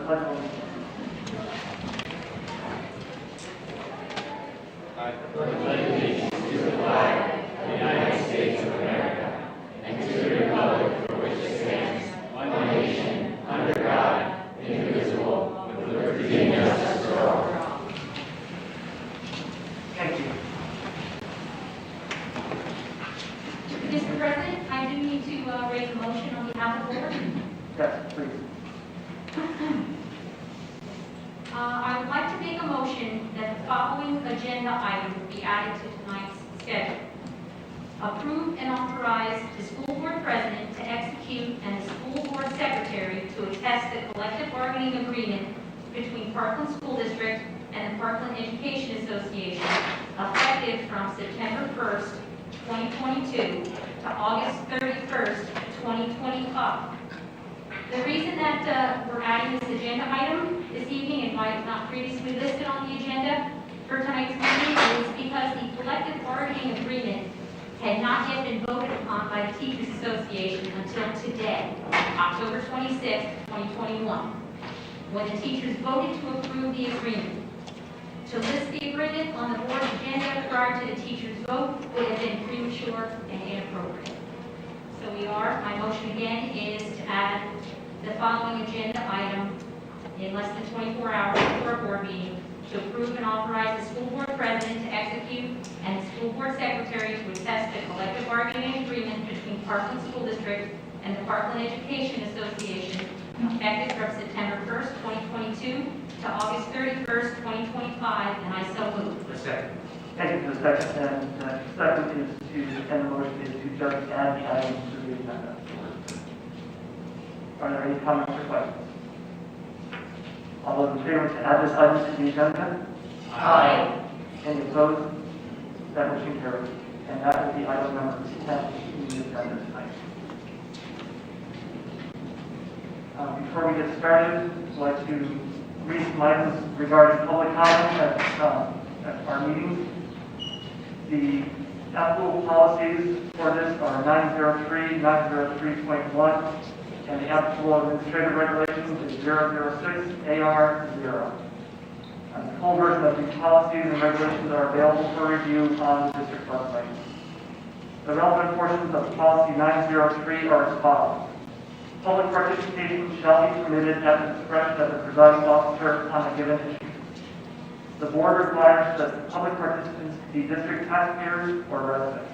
pledge of allegiance. I pledge allegiance to the flag of the United States of America and to the republic for which it stands, one nation, under God, indivisible, with liberty and justice for all. Thank you. Mr. President, I do need to raise a motion on behalf of the board. Yes, please. I would like to make a motion that the following agenda item be added to tonight's schedule. Approve and authorize the school board president to execute and the school board secretary to attest the collective bargaining agreement between Parkland School District and the Parkland Education Association effective from September 1st, 2022 to August 31st, 2025. The reason that we're adding this agenda item this evening and why it's not previously listed on the agenda for tonight's meeting is because the collective bargaining agreement had not yet been voted upon by the Teachers Association until today, October 26th, 2021, when the teachers voted to approve the agreement. To list the agreement on the board agenda prior to the teachers' vote would have been premature and inappropriate. So my motion again is to add the following agenda item in less than 24 hours before a board meeting to approve and authorize the school board president to execute and the school board secretary to attest the collective bargaining agreement between Parkland School District and the Parkland Education Association effective from September 1st, 2022 to August 31st, 2025, and I so move. A second. Thank you for the second. And the second is to, and the motion is to just add the item to the agenda. Are there any comments or questions? All those in favor to add this item to the agenda? Aye. Any opposed? That motion carries. And that is the item number 10 in the agenda tonight. Before we get started, I'd like to read some items regarding public comment at our meetings. The applicable policies for this are 903, 903.1, and the applicable administrative regulations is 006 AR 0. The full version of these policies and regulations are available for review on the district website. The relevant portions of policy 903 are as follows. Public participation shall be permitted at the discretion of the presiding officer on a given issue. The board requires that the public participants be district taxpayers or residents.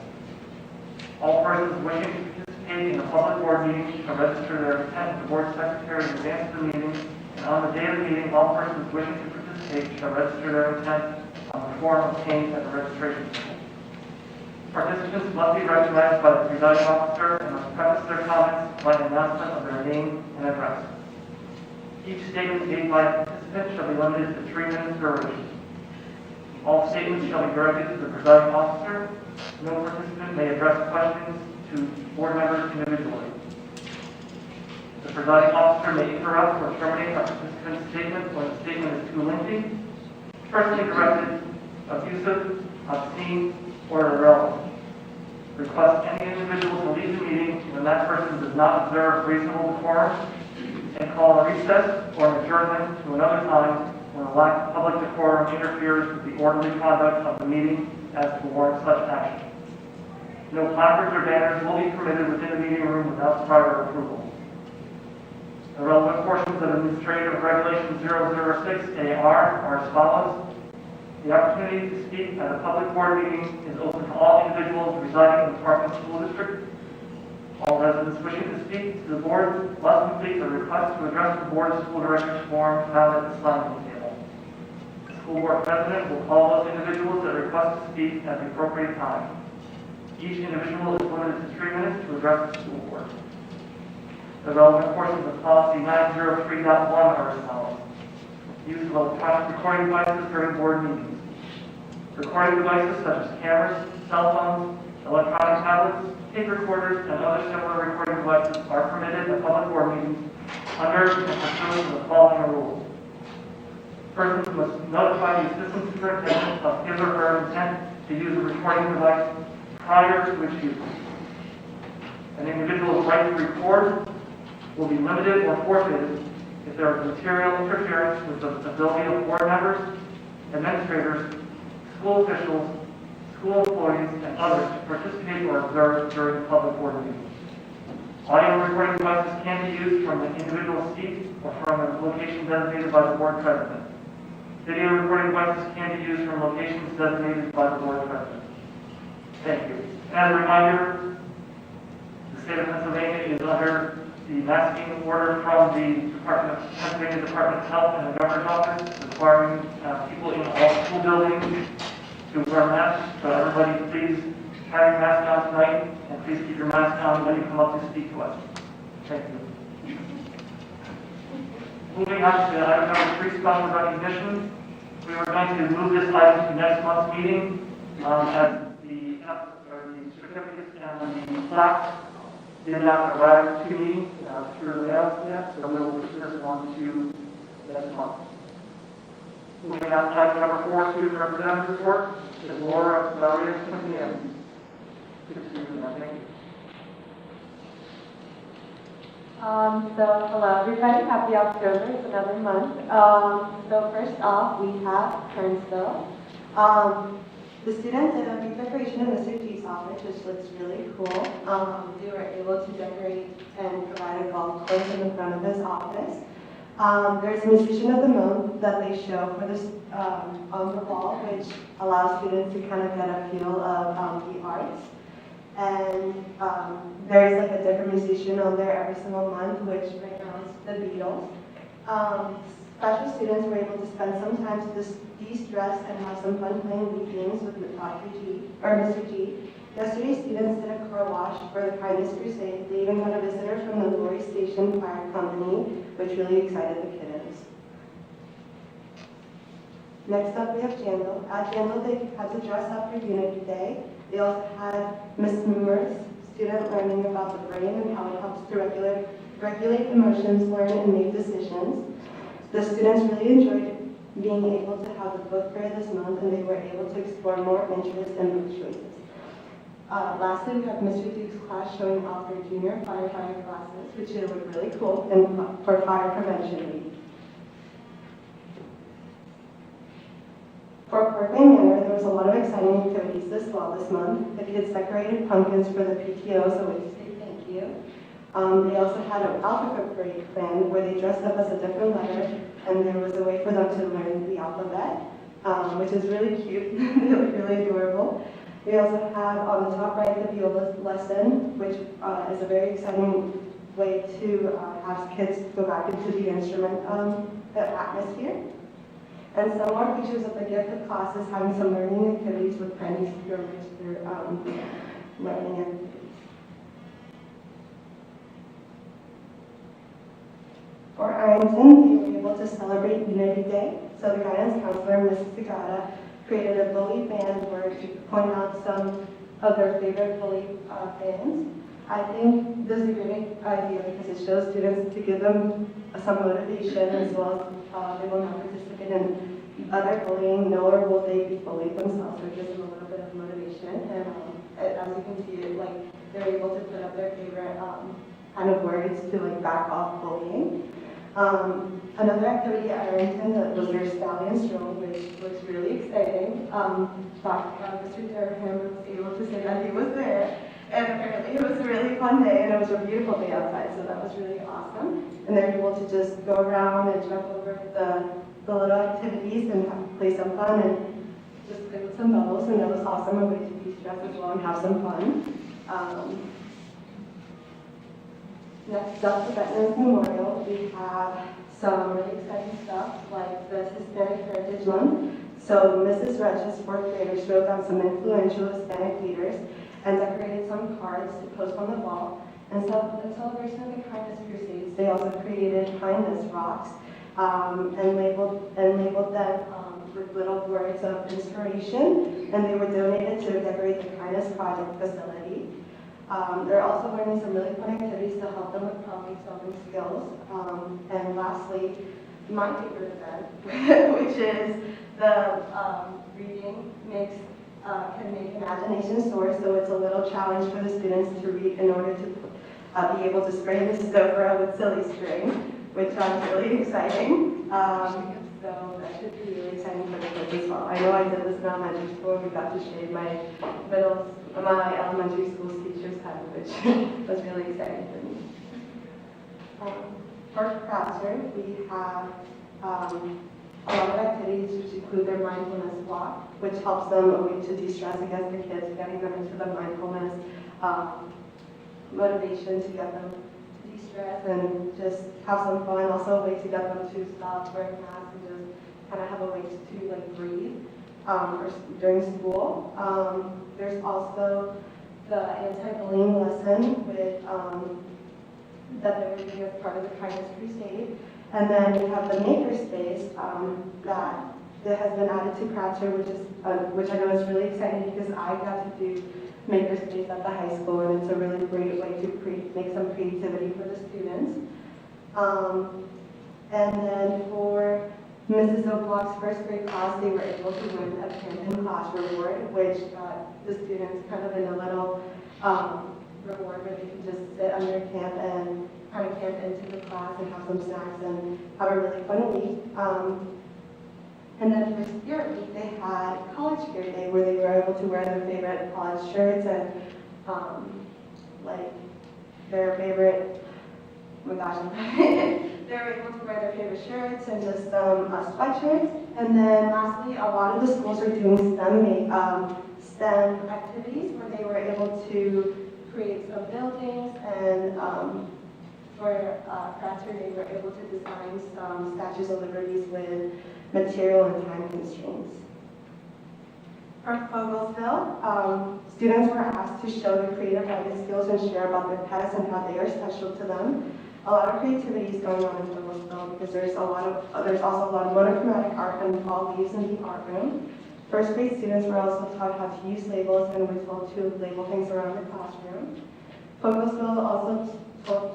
All persons wishing to participate in a public board meeting shall register their intent with the board secretary in advance of the meeting, and on the day of the meeting, all persons wishing to participate shall register their intent on the form obtained at the registration table. Participants must be recognized by the presiding officer and must preface their comments by an announcement of their name and address. Each statement made by a participant shall be limited to 3 minutes duration. All statements shall be directed to the presiding officer. No participant may address questions to board members individually. The presiding officer may interrupt or terminate a participant's statement when the statement is too lengthy, personally directed, abusive, obscene, or irrelevant. Request any individual to leave the meeting when that person does not observe reasonable decorum, and call a recess or an adjournment to another time when a lack of public decorum interferes with the orderly conduct of the meeting as to warrant such action. No placards or banners will be permitted within the meeting room without prior approval. The relevant portions of Administrative Regulation 006 AR are as follows. The opportunity to speak at a public board meeting is open to all individuals residing in the Parkland School District. All residents wishing to speak to the board must complete the request to address the board of school directors form found at the signing table. The school board president will call those individuals that request to speak at the appropriate time. Each individual is limited to 3 minutes to address the school board. The relevant portions of policy 903.1 are as follows. Use of electronic recording devices during board meetings. Recording devices such as cameras, cell phones, electronic tablets, tape recorders, and other similar recording devices are permitted at public board meetings under and pursuant to the following rules. Persons must notify the assistant superintendent of his or her intent to use a recording device prior to its use. An individual's right to record will be limited or forfeited if there is material interference with the ability of board members, administrators, school officials, school employees, and others to participate or observe during public board meetings. Audio recording devices can be used from an individual seat or from a location designated by the board president. Video recording devices can be used from locations designated by the board president. Thank you. As a reminder, the state of Pennsylvania is under the masking order from the Pennsylvania Department of Health and the Governor's Office, requiring people in all school buildings to wear masks. So everybody, please have your mask on tonight, and please keep your mask on when you come up to speak to us. Thank you. Moving on to item number 3, special recognitions. We were going to move this item to next month's meeting, as the certificates and the plaques did not arrive to me through the mail yet, so we will push this one to next month. Moving on to item number 4, student representative report, is Laura Maria Quintian. Good to see you, thank you. So hello everybody, happy October, it's another month. So first off, we have Kernsville. The students did a big decoration in Mr. G's office, which looks really cool. They were able to decorate and provide a golf course in the front of his office. There's a musician of the month that they show for this on the wall, which allows students to kind of get a feel of the arts. And there's like a different musician on there every single month, which right now is the Beatles. Special students were able to spend some time to de-stress and have some fun playing Wii games with Mr. G. Yesterday, students did a car wash for the Kindness Crusade. They even got a visitor from the Glory Station Fire Company, which really excited the kiddos. Next up, we have Jandal. At Jandal, they had to dress up for Unity Day. They also had Miss Moore's student learning about the brain and how it helps to regulate emotions, learn, and make decisions. The students really enjoyed being able to have the book fair this month, and they were able to explore more interests and book choices. Lastly, we have Mr. Duke's class showing off their junior firefighter classes, which look really cool, and for Fire Prevention Week. For Parkway Manor, there was a lot of exciting activities this month. The kids decorated pumpkins for the PTO, so we say thank you. They also had an alphabet parade planned where they dressed up as a different letter, and there was a way for them to learn the alphabet, which is really cute. They look really adorable. We also have on the top right the viola lesson, which is a very exciting way to have kids go back into the instrument atmosphere. And some more pictures of the Guilford classes having some learning activities with friends for learning activities. For Arlington, we were able to celebrate Unity Day. So the guidance counselor, Mrs. Sagata, created a bully band where to point out some of their favorite bully bands. I think this is a great idea because it shows students to give them some motivation, as well as they will not participate in other bullying, nor will they be bullied themselves. So it gives them a little bit of motivation. And as you can see, they're able to put up their favorite kind of words to back off bullying. Another activity at Arlington was their Stallion Stroll, which was really exciting. Mr. Derham was able to say that he was there, and apparently it was a really fun day, and it was a beautiful day outside, so that was really awesome. And they're able to just go around and jump over the little activities and play some fun and just play with some bubbles, and that was awesome. A way to de-stress as well and have some fun. Next up, the Veterans Memorial, we have some really exciting stuff like the Hispanic Heritage Month. So Mrs. Regis, 4th graders, wrote down some influential Hispanic leaders and decorated some cards to post on the wall. And so in celebration of the Kindness Crusades, they also created Kindness Rocks and labeled them with little words of inspiration, and they were donated to decorate the Kindness Project facility. They're also learning some really fun activities to help them with problem-solving skills. And lastly, my favorite event, which is the reading can make imagination soar. So it's a little challenge for the students to read in order to be able to spray the Stopra with silly string. which sounds really exciting. So that should be really exciting for the kids as well. I know I did this in elementary school. We got to shave my elementary school's teacher's head, which was really exciting for me. For Crafter, we have a lot of activities which include their mindfulness walk, which helps them a way to de-stress against the kids, getting them into the mindfulness motivation to get them to de-stress and just have some fun. Also a way to get them to stop wearing masks and just kind of have a way to like breathe during school. There's also the anti-bullying lesson with that they were doing as part of the Kindness Crusade. And then we have the Makerspace that has been added to Crafter, which I know is really exciting because I got to do Makerspace at the high school, and it's a really great way to make some creativity for the students. And then for Mrs. O'Block's first grade class, they were able to win a Camp in Class reward, which got the students kind of in a little reward where they can just sit under camp and kind of camp into the class and have some snacks and have a really fun week. And then for Spirit Week, they had College Gear Day where they were able to wear their favorite college shirts and like their favorite, oh my gosh, they were able to wear their favorite shirts and just sweatshirts. And then lastly, a lot of the schools are doing STEM activities where they were able to create some buildings, and for Crafter, they were able to design some statues of liberties with material and time constraints. For Fogelsville, students were asked to show their creative writing skills and share about their pets and how they are special to them. A lot of creativity is going on in Fogelsville because there's also a lot of monochromatic art and fall leaves in the art room. First grade students were also taught how to use labels and were told to label things around the classroom. Fogelsville also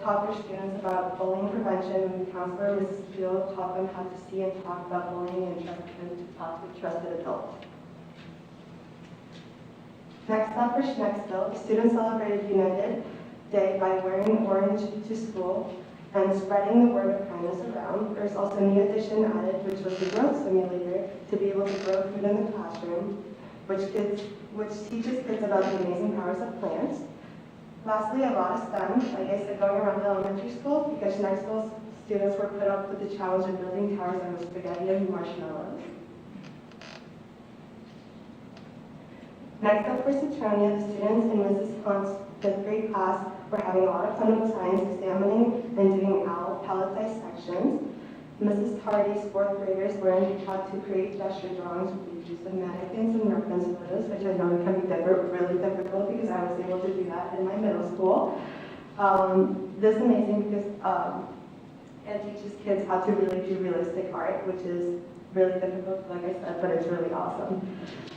taught their students about bullying prevention, and the counselor, Mrs. Field, taught them how to see and talk about bullying and trusted them to talk with trusted adults. Next up for Schnecksville, students celebrated United Day by wearing orange to school and spreading the word of kindness around. There's also a new addition added, which was the growth simulator to be able to grow food in the classroom, which teaches kids about the amazing powers of plants. Lastly, a lot of STEM, like I said, going around the elementary school, because Schnecksville students were put up with the challenge of building towers out of spaghetti and marshmallows. Next up for Citronia, the students in Mrs. Hunt's 5th grade class were having a lot of fun with science, examining and doing palletized sections. Mrs. Hardy's 4th graders were taught to create gesture drawings with the use of mannequins and reference photos, which I know can be really difficult because I was able to do that in my middle school. This is amazing because it teaches kids how to really do realistic art, which is really difficult, like I said, but it's really awesome.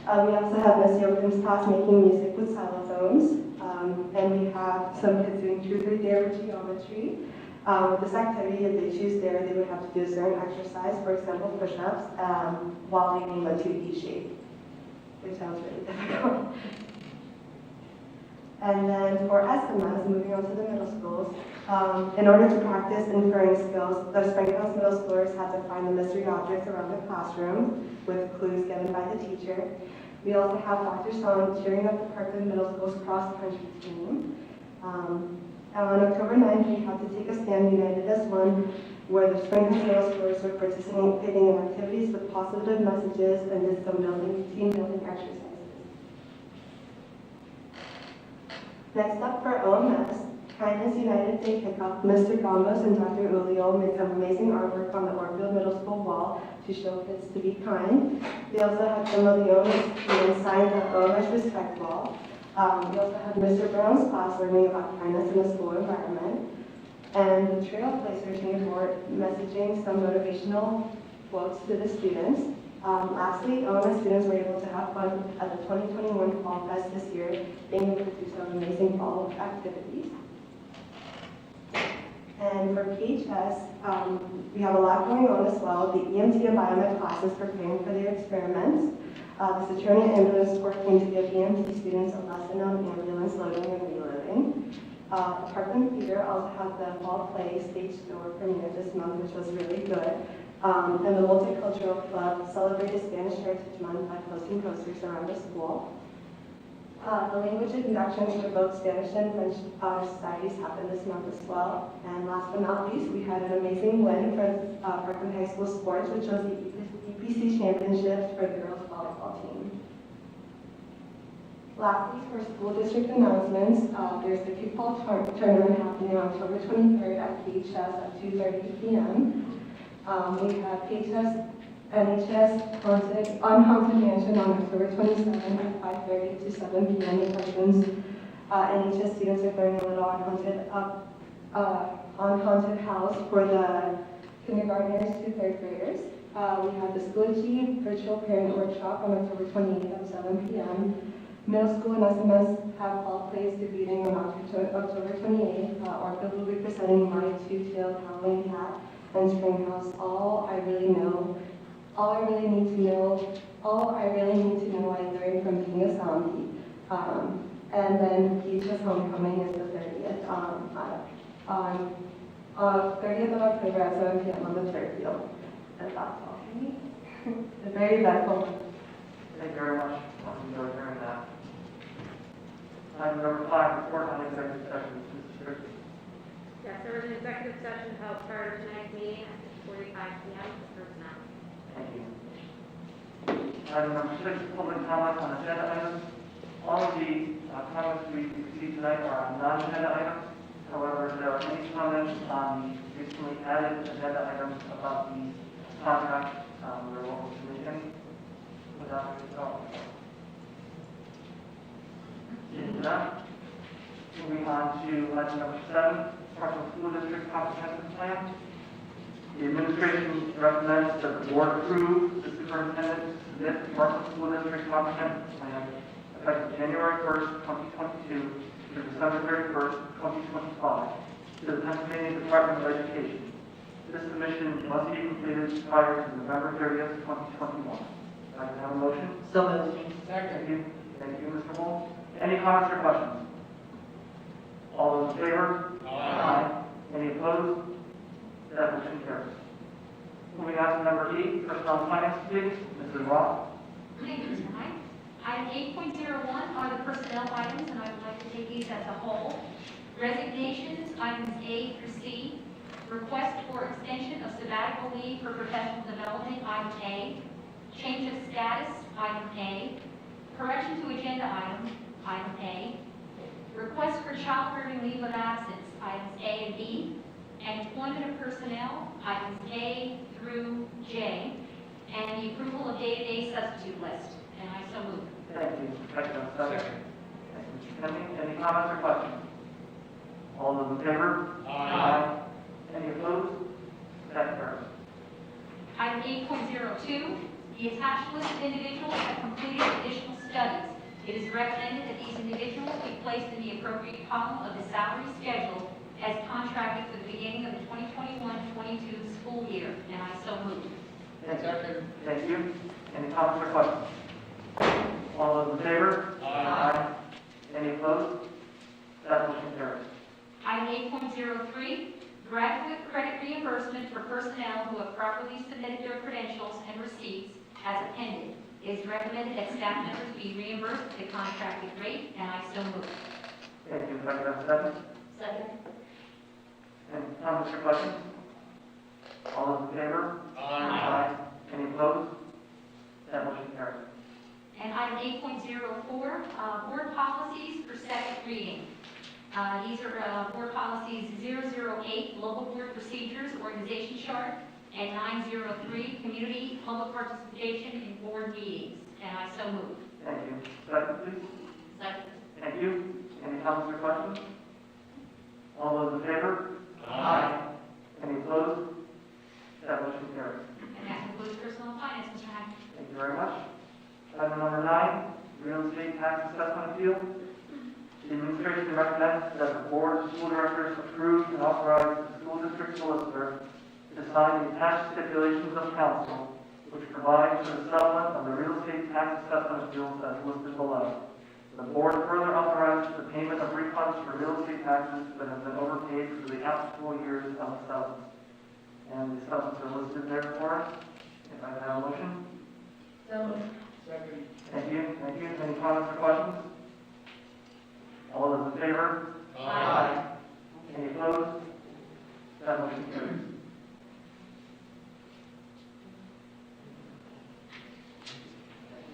We also have Miss Yoakum's class making music with xylophones, and we have some kids doing truth or dare with geometry. With this activity, if they choose dare, they would have to do a certain exercise, for example, push-ups, while making a 2D shape, which sounds really difficult. And then for SMS, moving on to the middle schools, in order to practice inferring skills, the Springhouse middle schoolers had to find the mystery objects around the classroom with clues given by the teacher. We also have Dr. Song cheering up the Parkland Middle School's cross-country team. On October 9th, we had to take a stand united as one, where the Springhouse middle schoolers were participating in activities with positive messages and did some team-building exercises. Next up for OMS, Kindness United Day kickoff, Mr. Gamos and Dr. Ulio made some amazing artwork on the Orfield Middle School wall to show kids to be kind. They also had some of the OMS students sign the OMS Respect Wall. We also had Mr. Brown's class learning about kindness in the school environment. And the Trailblazers made more messaging, some motivational quotes to the students. Lastly, OMS students were able to have fun at the 2021 Fall Fest this year, being able to do some amazing fall activities. And for PHS, we have a lot going on as well. The EMT and biomed classes preparing for their experiments. The Citronia Ambulance Corps came to give EMT students a lesson on ambulance loading and reloading. Parkland Theater also had the fall play stage door premiere this month, which was really good. And the Multicultural Club celebrated Spanish Heritage Month by posting posters around the school. The language inductions for both Spanish and French societies happened this month as well. And last but not least, we had an amazing win for Parkland High School sports, which was the EPC Championships for the girls volleyball team. Lastly, for school district announcements, there's the kickball tournament happening on October 23rd at PHS at 2:30 p.m. We have PHS NHS Haunted Mansion on October 27th at 5:30 to 7 p.m. in Parkland's NHS students are throwing a little haunted house for the kindergartners to third graders. We have the Schoology virtual parent workshop on October 28th at 7 p.m. Middle school and SMS have fall plays debuting on October 28th. Orca will be presenting my two-tailed Halloween cat and Spring House. All I really need to know I learned from being a zombie. And then PHS Homecoming is the 30th. On 30th of October at 7 p.m. on the third field. And that's all for me. The very best one. Thank you very much. I'll enjoy hearing that. Item number 5, report on executive session. Mrs. Church. Yes, there was an executive session held prior to tonight's meeting at 6:45 p.m. for personnel. Thank you. Item number 6, public comment on agenda items. All of the comments we received tonight are on non-agenda items. However, if there are any comments on the recently added agenda items about the contract, we're welcome to make any without any problem. Seeing none, moving on to item number 7, Parkland School District Comprehensive Plan. The administration recommends that the board approve the superintendent to submit the Parkland School District Comprehensive Plan effective January 1st, 2022 through December 31st, 2025 to the Pennsylvania Department of Education. This submission must be completed prior to November 30th, 2021. I can have a motion? So moved. Thank you. Thank you, Mr. Bull. Any comments or questions? All those in favor? Aye. Any opposed? That motion carries. Moving on to number 8, Personnel and Finance Committee, Mrs. Roth. Thank you, Mr. Hyde. Item 8.01 are the personnel items, and I would like to take these as a whole. Resignations, items A through C. Request for extension of sabbatical leave for professional development, item A. Change of status, item A. Correction to agenda item, item A. Request for child-rearing leave of absence, items A and B. And employment of personnel, items A through J. And the approval of day-to-day substitute list. And I so move. Thank you. Second. Thank you, Mr. Kennedy. Any comments or questions? All those in favor? Aye. Any opposed? That carries. Item 8.02, the attached list of individuals have completed additional studies. It is recommended that these individuals be placed in the appropriate column of the salary schedule as contracted for the beginning of the 2021-22 school year, and I so move. Thank you. Any comments or questions? All those in favor? Aye. Any opposed? That motion carries. Item 8.03, graduate credit reimbursement for personnel who have properly submitted their credentials and receipts as appended. It is recommended that staff members be reimbursed at the contracted rate, and I so move. Thank you. Second. Second. Second. Any comments or questions? All those in favor? Aye. Any opposed? That motion carries. And item 8.04, board policies for second reading. These are board policies 008, local board procedures, organization chart, and 903, community public participation in board meetings. And I so move. Thank you. Second, please. Second. Thank you. Any comments or questions? All those in favor? Aye. Any opposed? That motion carries. And that concludes personal finance, Mr. Hackett. Thank you very much. Item number 9, real estate tax assessment appeal. The administration recommends that the board of school directors approve and authorize the school district solicitor to sign the attached stipulations of council, which provide for the settlement of the real estate tax assessment appeals as listed below. The board further authorizes the payment of refunds for real estate taxes that have been overpaid for the applicable years of settlements. And the settlements are listed there for us. If I can have a motion. So, Second. Thank you. Thank you. Any comments or questions? All those in favor? Aye. Any opposed? That motion carries.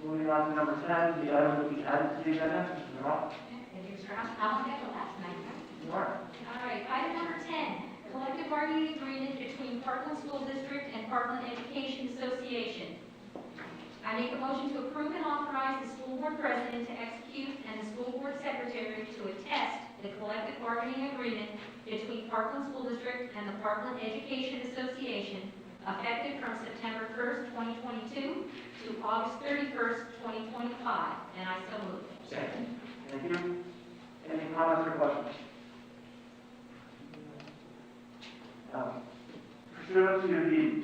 Moving on to number 10, the item will be added to the agenda. Mr. Ross? thank you, Mr. House. I'll get the last night. You are. All right, item number 10, collective bargaining agreement between Parkland School District and Parkland Education Association. I make a motion to approve and authorize the school board president to execute and the school board secretary to attest the collective bargaining agreement between Parkland School District and the Parkland Education Association effective from September 1st, 2022 to August 31st, 2025. And I so move. Second. Thank you. Any comments or questions? Pursuant to the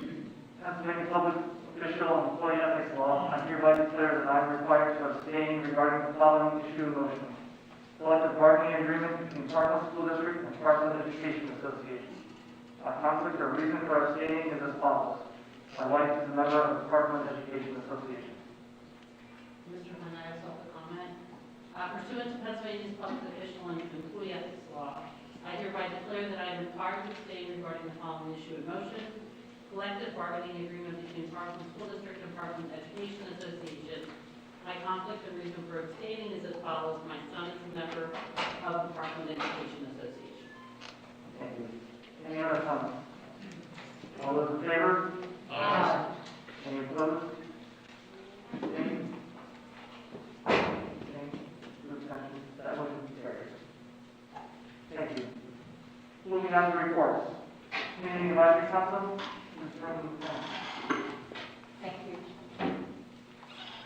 Pennsylvania Public Official and Employee Ethics Law, I hereby declare that I am required to abstain regarding the following issue of motion. Collective bargaining agreement between Parkland School District and Parkland Education Association. My conflict or reason for abstaining is as follows. My wife is a member of the Parkland Education Association. Mr. Hunt, I also have a comment. Pursuant to Pennsylvania's Public Official and Employee Ethics Law, I hereby declare that I am required to abstain regarding the following issue in motion. Collective bargaining agreement between Parkland School District and Parkland Education Association. My conflict and reason for abstaining is as follows. My son is a member of the Parkland Education Association. Thank you. Any other comments? All those in favor? Aye. Any opposed? Abstained? Abstained? Two abstentions. That motion carries. Thank you. Moving on to reports. Community Advisory Council, Ms. Rosen. Thank you.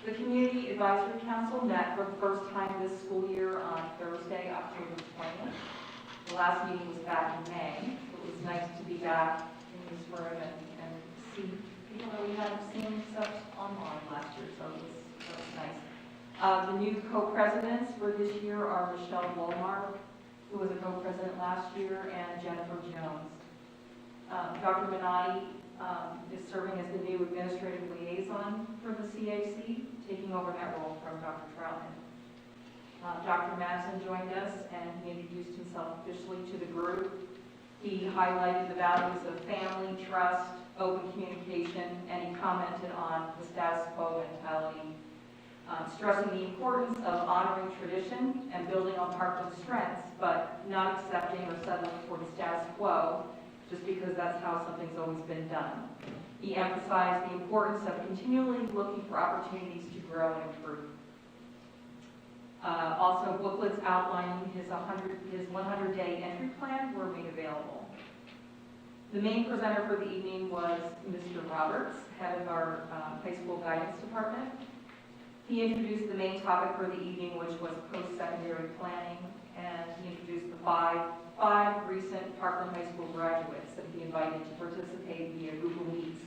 The Community Advisory Council met for the first time this school year on Thursday, October 20th. The last meeting was back in May. It was nice to be back in this room and see people that we hadn't seen such online last year, so it was nice. The new co-presidents for this year are Michelle Wolmar, who was a co-president last year, and Jennifer Jones. Dr. Minotti is serving as the new administrative liaison for the CAC, taking over that role from Dr. Troutman. Dr. Madsen joined us and he introduced himself officially to the group. He highlighted the values of family, trust, open communication, and he commented on the status quo mentality, stressing the importance of honoring tradition and building on Parkland's strengths, but not accepting or settling for the status quo just because that's how something's always been done. He emphasized the importance of continually looking for opportunities to grow and improve. Also, booklets outlining his 100-day entry plan were made available. The main presenter for the evening was Mr. Roberts, head of our high school guidance department. He introduced the main topic for the evening, which was post-secondary planning, and he introduced the five recent Parkland High School graduates that he invited to participate via Google Meets.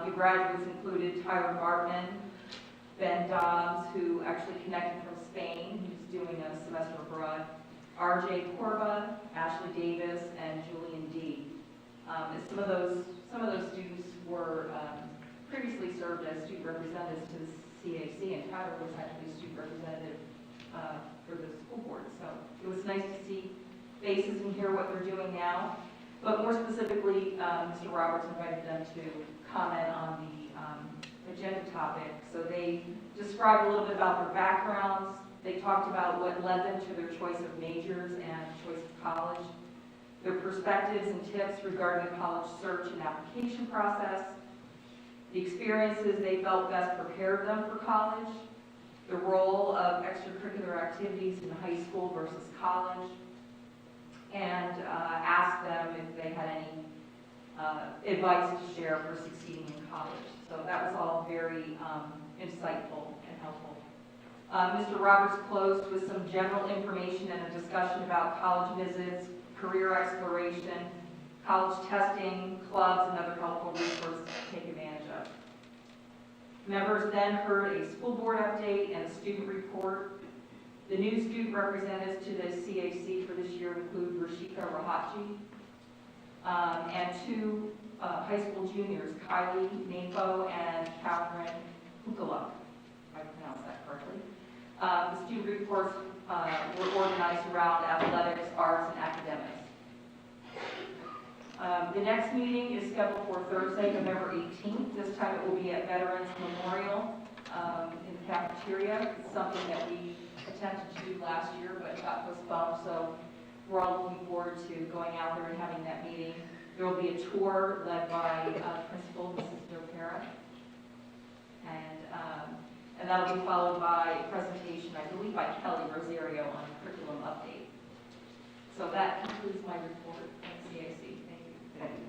The graduates included Tyler Bartman, Ben Dobbs, who actually connected from Spain, who's doing a semester abroad, R.J. Corba, Ashley Davis, and Julian D. Some of those students were previously served as student representatives to the CAC, and Tyler was actually a student representative for the school board. So it was nice to see faces and hear what they're doing now. But more specifically, Mr. Roberts invited them to comment on the agenda topic. So they described a little bit about their backgrounds. They talked about what led them to their choice of majors and choice of college, their perspectives and tips regarding the college search and application process, the experiences they felt best prepared them for college, the role of extracurricular activities in high school versus college, and asked them if they had any advice to share for succeeding in college. So that was all very insightful and helpful. Mr. Roberts closed with some general information and a discussion about college visits, career exploration, college testing, clubs, and other helpful resources to take advantage of. Members then heard a school board update and a student report. The new student representatives to the CAC for this year include Rashika Rahachi, and two high school juniors, Kylie Nafo and Catherine Hukala, if I pronounced that correctly. The student reports were organized around athletics, arts, and academics. The next meeting is scheduled for Thursday, November 18th. This time it will be at Veterans Memorial in the cafeteria. It's something that we attempted to do last year, but got postponed, so we're all looking forward to going out there and having that meeting. There will be a tour led by Principal Mrs. Doparra, and that'll be followed by a presentation, I believe, by Kelly Rosario on curriculum update. So that concludes my report on CAC. Thank you. Thank you.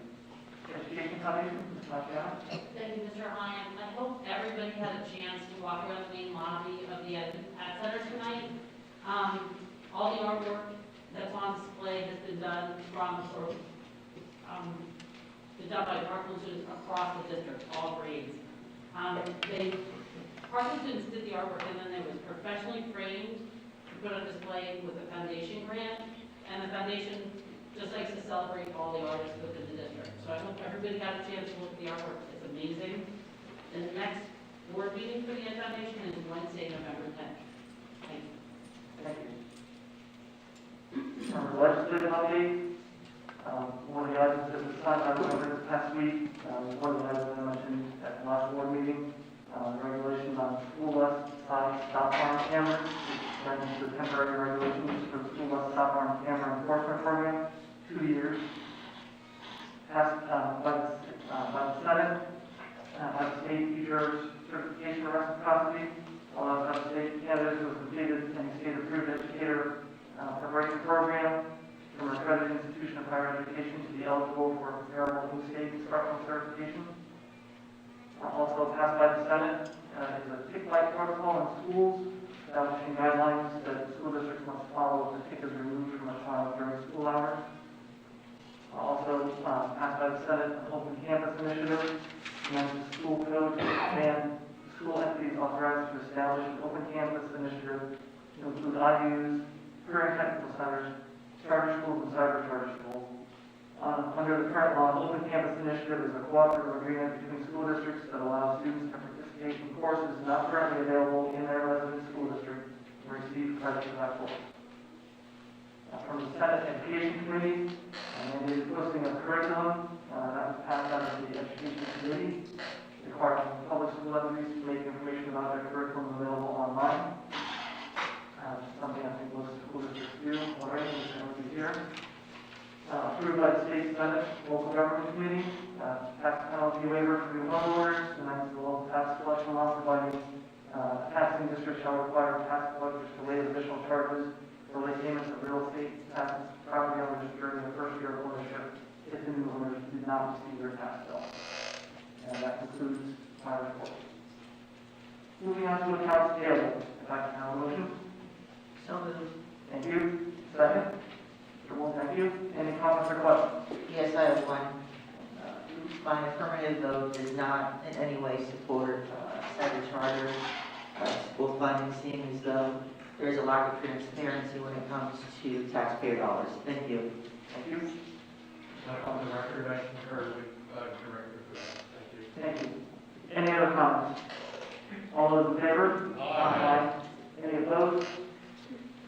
Education Committee, Ms. Machado. Thank you, Mr. Ryan. I hope everybody had a chance to walk around the main lobby of the Ed Center tonight. All the artwork that's on display has been done been done by Parkland students across the district, all grades. Parkland students did the artwork, and then it was professionally framed to put on display with the foundation grant, and the foundation just likes to celebrate all the artists within the district. So I hope everybody got a chance to look at the artwork. It's amazing. And the next board meeting for the Ed Foundation is Wednesday, November 10th. Thank you. Thank you. Legislative update. One of the items that was signed by the governor this past week, one of the items I mentioned at the last board meeting, regulations on school bus stop arm cameras. It's the temporary regulations for the school bus stop arm camera enforcement program, 2 years. Passed by the Senate, by the state teachers certification of reciprocity, allowed by the state candidates who have completed any state-approved educator preparation program from an accredited institution of higher education to be eligible for comparable in-state instructional certification. Also passed by the Senate is a tick light protocol in schools, establishing guidelines that school districts must follow if the tick is removed from a child during school hours. Also passed by the Senate, an open campus initiative, and the school code to expand school entities authorized to establish an open campus initiative to include IUs, career and technical centers, charter schools, and cyber charter schools. Under the current law, an open campus initiative is a cooperative agreement between school districts that allows students to participate in courses not currently available in their resident school district and receive credit for that course. From the Senate Education Committee, mandated posting of curriculum that was passed out of the Education Committee, requiring public school entities to make information about their curriculum available online. Something I think most school districts do already, which I would be here. Approved by the State Senate Local Government Committee, tax penalty waiver for new home orders, and that's the local tax collection law providing taxing districts shall require tax collectors to waive additional charges for late payments of real estate taxes to property owners during the first year of ownership if the new owners did not receive their tax bill. And that concludes my report. Moving on to accounts payable. If I can have a motion. So moved. Thank you. Second. Mr. Wolf, thank you. Any comments or questions? Yes, I have one. My affirmative vote does not in any way support cyber charter school funding, seeing as though there is a lack of transparency when it comes to taxpayer dollars. Thank you. Thank you. On the record, I concur with Director for that. Thank you. Thank you. Any other comments? All those in favor? Aye. Any opposed?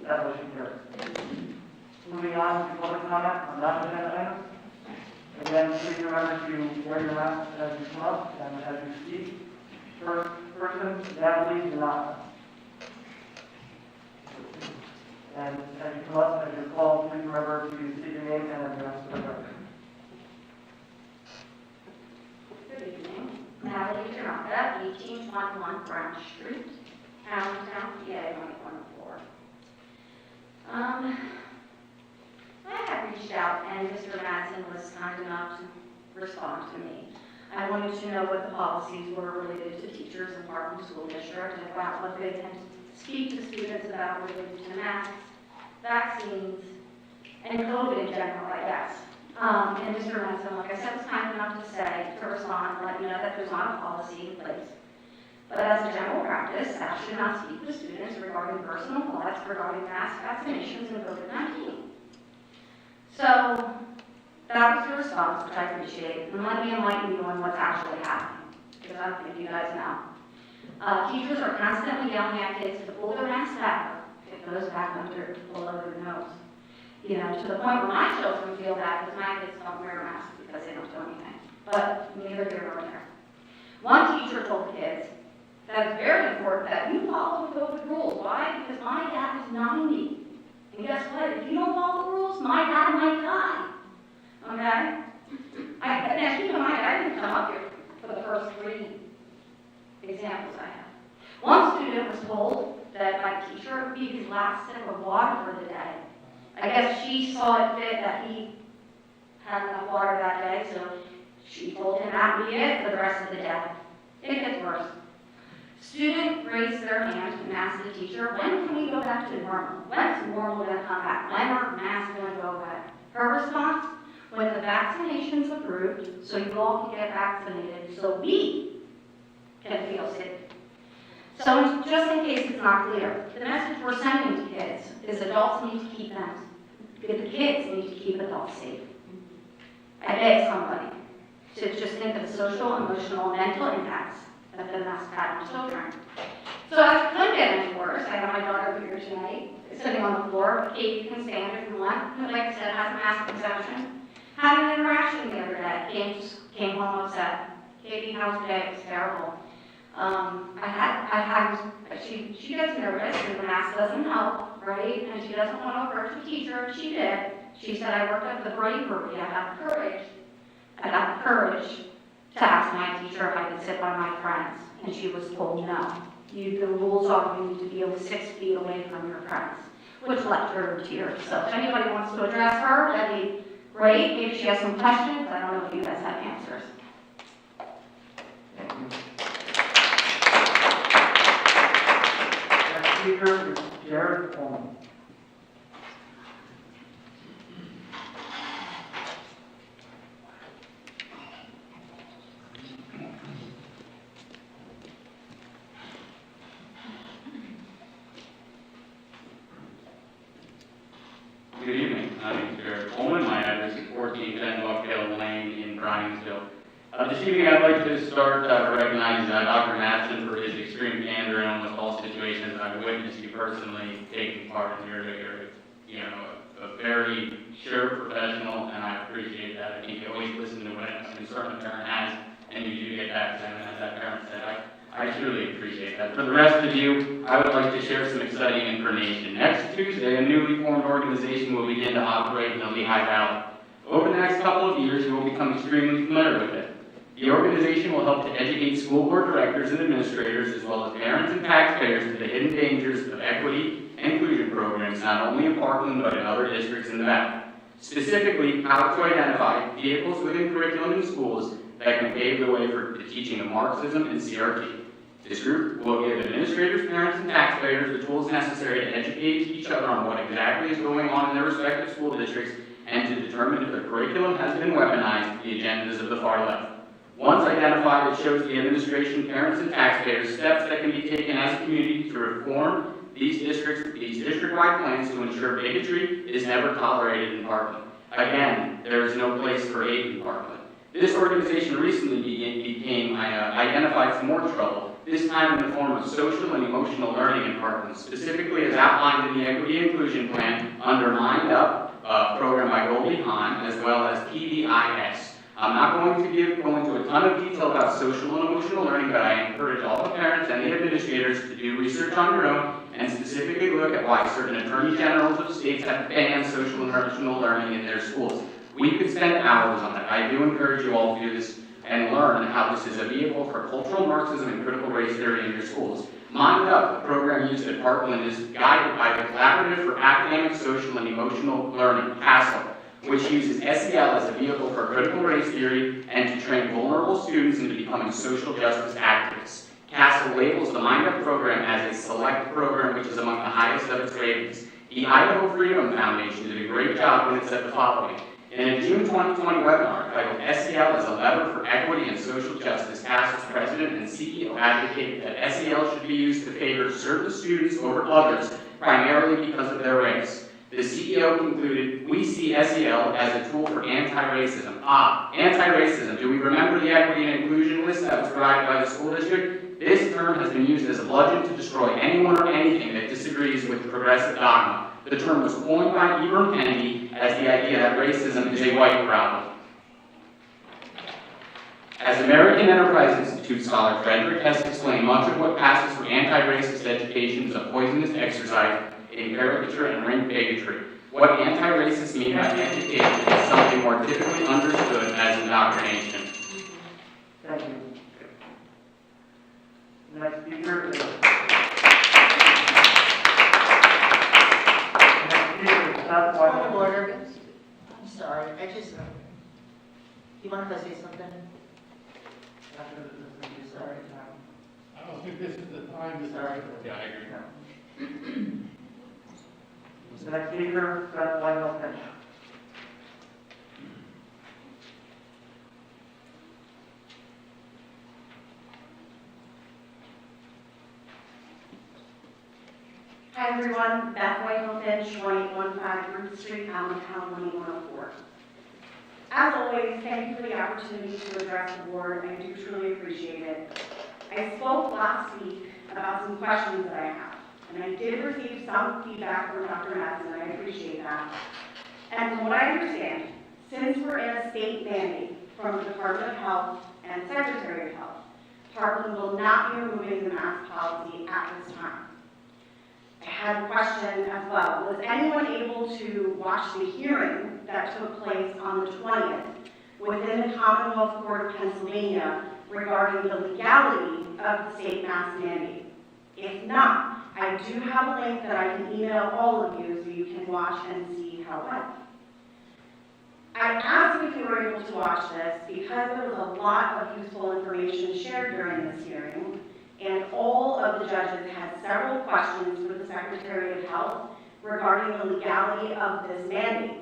That motion carries. Moving on to public comment on non-agenda items. Again, please remember to wear your mask as you come up and as you speak. First person, Natalie Donata. And as you come up, as you're called, please remember to state your name and address for the record. Good evening. Natalie Donata, 1821 Brown Street, Allentown, PA 114. I have reached out and Mr. Madsen was kind enough to respond to me. I wanted to know what the policies were related to teachers in Parkland School District, about what they tend to speak to students about related to masks, vaccines, and COVID in general, I guess. And Mr. Madsen, like I said, was kind enough to respond and let you know that there's not a policy in place. But as a general practice, staff should not speak to students regarding personal thoughts regarding mass vaccinations and COVID-19. So that was the response, which I appreciate, and let me enlighten you on what's actually happening, because I don't think you guys know. Teachers are constantly yelling at kids to pull their mask back. It goes back under to pull over their nose. You know, to the point where my children feel bad because my kids don't wear masks because they don't do anything. But neither here nor there. One teacher told kids that it's very important that you follow the COVID rules. Why? Because my dad was 90. And guess what? If you don't follow the rules, my dad might die. Okay? Now keep in mind, I didn't come up here for the first 3 examples I have. One student was told that my teacher would be his last sip of water for the day. I guess she saw it fit that he had enough water that day, so she told him that would be it for the rest of the day. It gets worse. Student raised their hand and asked the teacher, when can we go back to normal? When's normal going to come back? When are masks going to go away? Her response, when the vaccination's approved, so you all can get vaccinated, so we can feel safe. So just in case it's not clear, the message we're sending to kids is adults need to keep them, the kids need to keep adults safe. I beg somebody to just think of the social, emotional, and mental impacts that the mask had on children. So as it couldn't get any worse, I have my daughter here tonight, sitting on the floor. Katie can stand if you want, who, like I said, has a mask exemption. Had an interaction the other day, came home upset. Katie, how's your day? It was terrible. She gets nervous and the mask doesn't help, right? And she doesn't want to hurt the teacher. She did. She said, I worked up the bravery. I got the courage to ask my teacher if I could sit by my friends. And she was told no. The rules are you need to be 6 feet away from your friends, which left her in tears. So if anybody wants to address her, that'd be great. Maybe she has some questions. I don't know if you guys have answers. Thank you. Next speaker is Jared Coleman. Good evening. My name is Jared Coleman. My address is 1410 Buckdale Lane in Briansville. This evening I'd like to start recognizing Dr. Matson for his extreme candor in almost all situations I've witnessed you personally taking part in. You're a very sure professional, and I appreciate that. I think you always listen to what a concerned parent has, and you do get back to them, and as that parent said, I truly appreciate that. For the rest of you, I would like to share some exciting information. Next Tuesday, a newly formed organization will begin to operate in the Lehigh Valley. Over the next couple of years, you will become extremely familiar with it. The organization will help to educate school board directors and administrators, as well as parents and taxpayers, to the hidden dangers of equity and inclusion programs, not only in Parkland, but in other districts in the valley. Specifically, how to identify vehicles within curriculum in schools that can pave the way for the teaching of Marxism and CRT. This group will give administrators, parents, and taxpayers the tools necessary to educate each other on what exactly is going on in their respective school districts and to determine if the curriculum has been weaponized for the agendas of the far left. Once identified, it shows the administration, parents, and taxpayers steps that can be taken as a community to reform these district-wide plans to ensure bigotry is never tolerated in Parkland. Again, there is no place for hate in Parkland. This organization recently identified some more trouble, this time in the form of social and emotional learning in Parkland, specifically as outlined in the Equity and Inclusion Plan under Mind Up, program by Goldie Hawn, as well as PBIS. I'm not going to go into a ton of detail about social and emotional learning, but I encourage all the parents and the administrators to do research on your own and specifically look at why certain attorney generals of states have banned social and emotional learning in their schools. We could spend hours on it. I do encourage you all to do this and learn how this is a vehicle for cultural Marxism and critical race theory in your schools. Mind Up, the program used at Parkland, is guided by the Collaborative for Academic, Social, and Emotional Learning, CASEL, which uses SEL as a vehicle for critical race theory and to train vulnerable students into becoming social justice activists. CASEL labels the Mind Up program as a select program, which is among the highest of its ratings. The Idaho Freedom Foundation did a great job when it said the following: In a June 2020 webinar titled SEL as a Lever for Equity and Social Justice, CAST's president and CEO advocated that SEL should be used to favor certain students over others, primarily because of their race. The CEO concluded, "We see SEL as a tool for anti-racism." Anti-racism. Do we remember the equity and inclusion list that was provided by the school district? This term has been used as a bludgeon to destroy anyone or anything that disagrees with the progressive dogma. The term was coined by Ibram Kennedy as the idea that racism is a white problem. As American Enterprise Institute scholar Frederick Hess explained, much of what passes for anti-racist education is a poisonous exercise in caricature and rank bigotry. What anti-racists mean by education is something more typically understood as indoctrination. Thank you. The next speaker is... Point of order. I'm sorry, you want to say something? Sorry. I don't think this is the time to start. Yeah, I agree. The next speaker, Beth Lionel Finch. Hi everyone, Beth Whitehill-Finch, 1815 Root Street, Allentown, 1104. As always, thank you for the opportunity to address the board. I do truly appreciate it. I spoke last week about some questions that I have, and I did receive some feedback from Dr. Madsen, and I appreciate that. And from what I understand, since we're in a state mandate from the Department of Health and Secretary of Health, Parkland will not be removing the mask policy at this time. I had a question as well. Was anyone able to watch the hearing that took place on the 20th within the Commonwealth Court of Pennsylvania regarding the legality of the state mask mandate? If not, I do have a link that I can email all of you so you can watch and see how it went. I asked if you were able to watch this because there was a lot of useful information shared during this hearing, and all of the judges had several questions for the Secretary of Health regarding the legality of this mandate.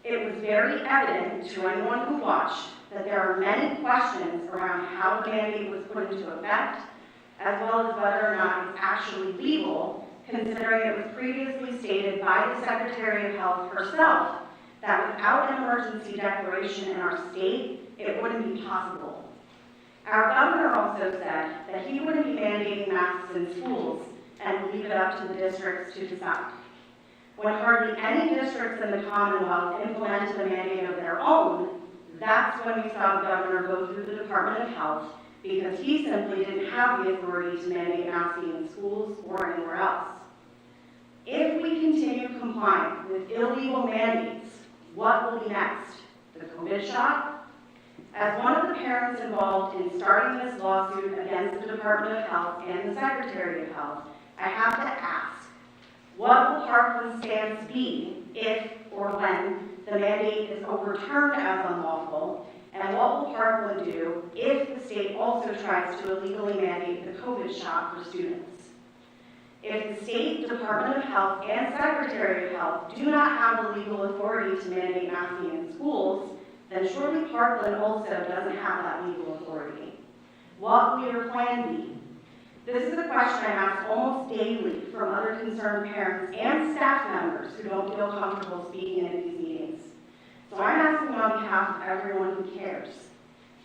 It was very evident to anyone who watched that there are many questions around how the mandate was put into effect, as well as whether or not it's actually legal, considering it was previously stated by the Secretary of Health herself that without an emergency declaration in our state, it wouldn't be possible. Our governor also said that he wouldn't be mandating masks in schools and leave it up to the districts to decide. When hardly any districts in the Commonwealth implemented a mandate of their own, that's when we saw the governor go through the Department of Health because he simply didn't have the authority to mandate masking in schools or anywhere else. If we continue complying with illegal mandates, what will be next? The COVID shot? As one of the parents involved in starting this lawsuit against the Department of Health and the Secretary of Health, I have to ask, what will Parkland's stance be if or when the mandate is overturned as unlawful, and what will Parkland do if the state also tries to illegally mandate the COVID shot for students? If the State Department of Health and Secretary of Health do not have the legal authority to mandate masking in schools, then surely Parkland also doesn't have that legal authority. What will your plan be? This is a question I ask almost daily from other concerned parents and staff members who don't feel comfortable speaking in these meetings. So I'm asking on behalf of everyone who cares.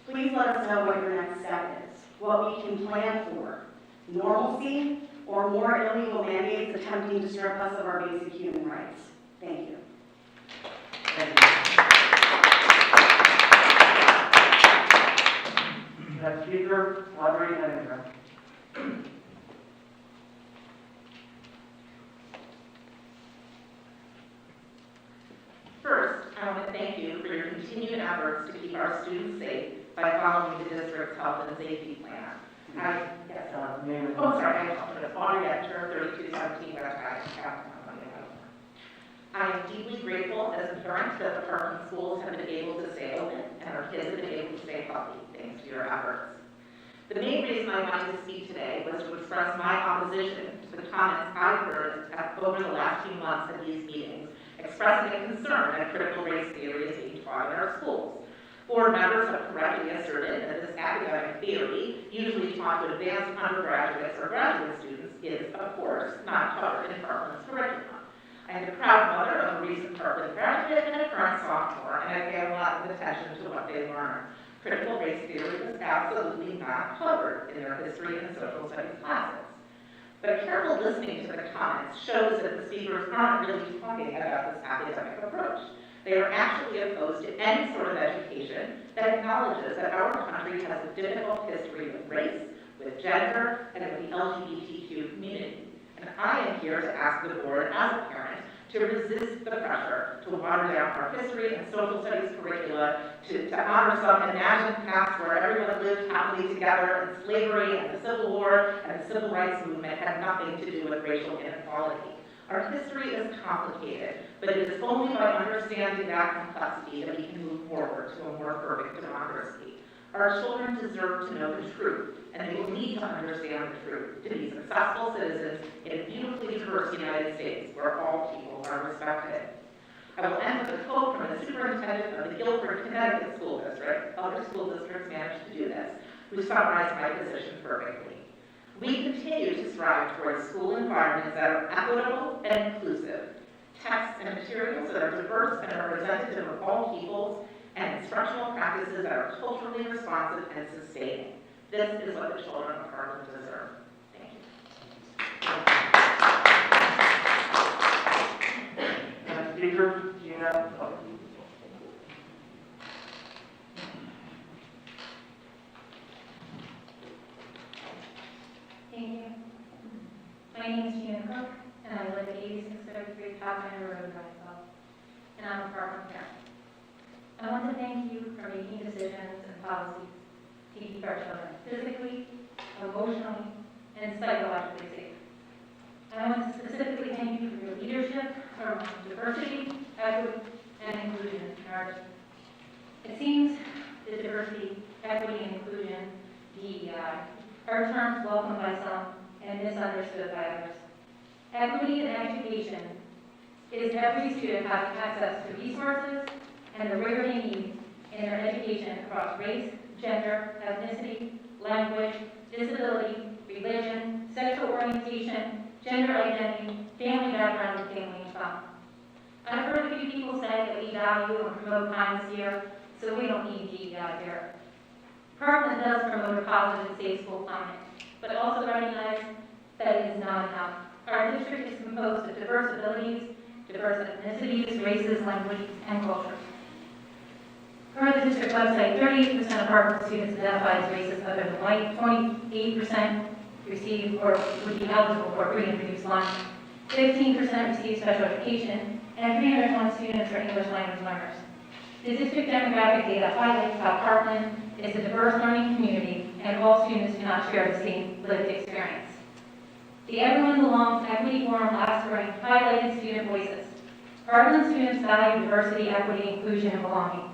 Please let us know what your next step is, what we can plan for. Normalcy or more illegal mandates attempting to strip us of our basic human rights. Thank you. Thank you. Next speaker, Audrey Henninger. First, I want to thank you for your continued efforts to keep our students safe by following the district's health and safety plan. I apologize. Audrey Etcher, 3217 West High. I am deeply grateful as a parent that the Parkland schools have been able to stay open and our kids have been able to stay healthy thanks to your efforts. The main reason I wanted to speak today was to express my opposition to the comments I've heard over the last few months at these meetings expressing a concern that critical race theory is being taught in our schools. Board members have correctly asserted that this academic theory, usually taught to advanced undergraduates or graduate students, is, of course, not covered in Parkland's curriculum. I am the proud mother of a recent Parkland graduate and a current sophomore, and I pay a lot of attention to what they learn. Critical race theory is absolutely not covered in their history and social studies classes. But careful listening to the comments shows that the speakers aren't really talking about this academic approach. They are actually opposed to any sort of education that acknowledges that our country has a difficult history with race, with gender, and with the LGBTQ community. And I am here to ask the board, as a parent, to resist the pressure to water down our history and social studies curricula, to honor some imagined past where everyone lived happily together, and slavery and the Civil War and the Civil Rights Movement had nothing to do with racial inequality. Our history is complicated, but it is only by understanding that complexity that we can move forward to a more perfect democracy. Our children deserve to know the truth, and they will need to understand the truth to be successful citizens in a beautifully diverse United States where all people are respected. I will end with a quote from the Superintendent of the Guilford, Connecticut School District. Other school districts managed to do this, who summarized my position perfectly. We continue to strive towards school environments that are equitable and inclusive, texts and materials that are diverse and representative of all peoples, and instructional practices that are culturally responsive and sustaining. This is what the children of Parkland deserve. Thank you. Next speaker, Gina. Thank you. My name is Gina Cook, and I live at 8633 Parkway Manor, and I'm a Parkland parent. I want to thank you for making decisions and policies to keep our children physically, emotionally, and psychologically safe. I want to specifically thank you for your leadership around diversity, equity, and inclusion in our district. It seems that diversity, equity, and inclusion, DEI, are terms welcomed by some and misunderstood by others. Equity in education is every student having access to resources and the rigor they need in their education across race, gender, ethnicity, language, disability, religion, sexual orientation, gender identity, family background, and family income. I've heard a few people say that we value and promote kindness here, so we don't need DEI here. Parkland does promote a positive and safe school climate, but also recognize that it is not enough. Our district is composed of diverse abilities, diverse ethnicities, races, languages, and cultures. Per the district website, 38% of Parkland students identify as races other than white, 28% receive or would be eligible for free and reduced lunch, 15% receive special education, and 301 students are English language learners. The district demographic data highlights how Parkland is a diverse learning community and all students do not share the same lived experience. The Everyone Belongs Equity Forum last spring highlighted student voices. Parkland students value diversity, equity, inclusion, and belonging.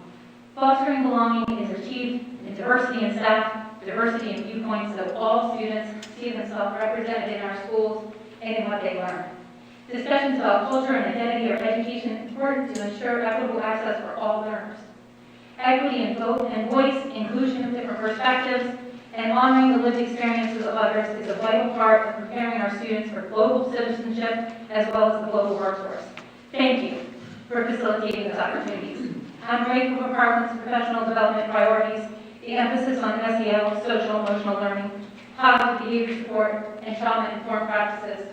Fostering belonging is achieved in diversity in staff, diversity in viewpoints, so all students see themselves represented in our schools and in what they learn. Discussions about culture and identity are education important to ensure equitable access for all learners. Equity in vote and voice, inclusion of different perspectives, and honoring the lived experiences of others is a vital part of preparing our students for global citizenship as well as the global workforce. Thank you for facilitating those opportunities. I'm grateful for Parkland's professional development priorities, the emphasis on SEL, social emotional learning, positive behavior support, and trauma-informed practices.